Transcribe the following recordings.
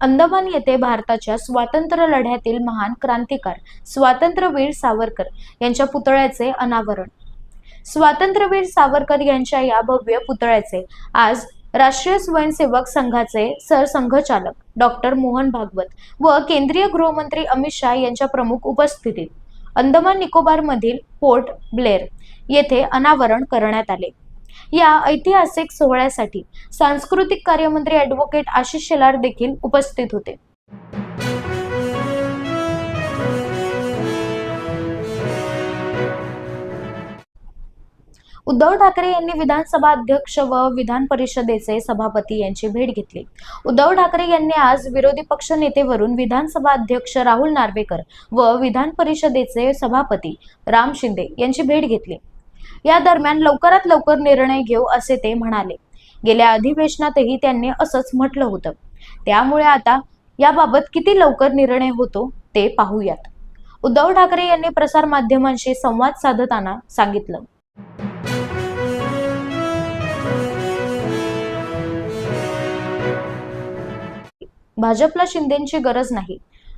अंदमान येथे भारताच्या स्वातंत्र्य लढ्यातील महान क्रांतिकार स्वातंत्र्यवीर सावरकर यांच्या पुतळ्याचे अनावरण। स्वातंत्र्यवीर सावरकर यांच्या या भव्य पुतळ्याचे आज राष्ट्रीय स्वयंसेवक संघाचे सरसंघचालक डॉक्टर मोहन भागवत व केंद्रीय गृहमंत्री अमित शाह यांच्या प्रमुख उपस्थितीत अंदमान निकोबार मधील पोर्ट ब्लेअर येथे अनावरण करण्यात आले। या ऐतिहासिक सोहळ्यासाठी सांस्कृतिक कार्यमंत्री ॲडव्होकेट आशिष शेलार देखील उपस्थित होते। उद्धव ठाकरे यांनी विधानसभा अध्यक्ष व विधान परिषदेचे सभापती यांची भेट घेतली। उद्धव ठाकरे यांनी आज विरोधी पक्ष नेतेवरून विधानसभा अध्यक्ष राहुल नार्वेकर व विधान परिषदेचे सभापती राम शिंदे यांची भेट घेतली। या दरम्यान लवकरात लवकर निर्णय घेऊ असे ते म्हणाले। गेल्या अधिवेशनातही त्यांनी असंच म्हटलं होतं। त्यामुळे आता याबाबत किती लवकर निर्णय होतो ते पाहूयात। उद्धव ठाकरे यांनी प्रसार माध्यमांशी संवाद साधताना सांगितलं। भाजपला शिंदेंची गरज नाही,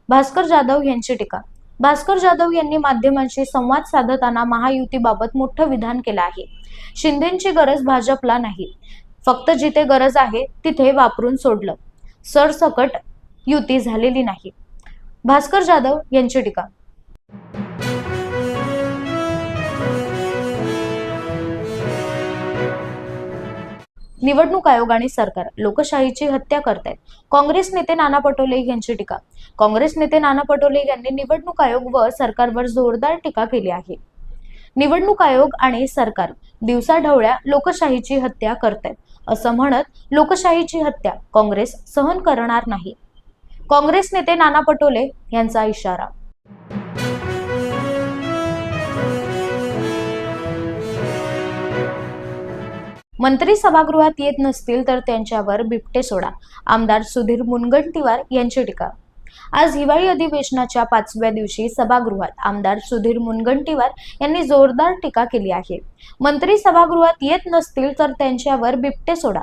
भास्कर जाधव यांची टीका। भास्कर जाधव यांनी माध्यमांशी संवाद साधताना महायुतीबाबत मोठं विधान केलं आहे। शिंदेंची गरज भाजपला नाही, फक्त जिथे गरज आहे तिथे वापरून सोडलं, सरसकट युती झालेली नाही। भास्कर जाधव यांची टीका। निवडणूक आयोग आणि सरकार लोकशाहीची हत्या करतायत। काँग्रेस नेते नाना पटोले यांची टीका। काँग्रेस नेते नाना पटोले यांनी निवडणूक आयोग व सरकारवर जोरदार टीका केली आहे। निवडणूक आयोग आणि सरकार दिवसाढवळ्या लोकशाहीची हत्या करतायत असं म्हणत लोकशाहीची हत्या काँग्रेस सहन करणार नाही। काँग्रेस नेते नाना पटोले यांचा इशारा। मंत्री सभागृहात येत नसतील तर त्यांच्यावर बिबटे सोडा, आमदार सुधीर मुनगंटीवार यांची टीका। आज हिवाळी अधिवेशनाच्या 5व्या दिवशी सभागृहात आमदार सुधीर मुनगंटीवार यांनी जोरदार टीका केली आहे। मंत्री सभागृहात येत नसतील तर त्यांच्यावर बिबटे सोडा,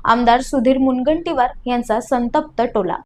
आमदार सुधीर मुनगंटीवार यांचा संतप्त टोला।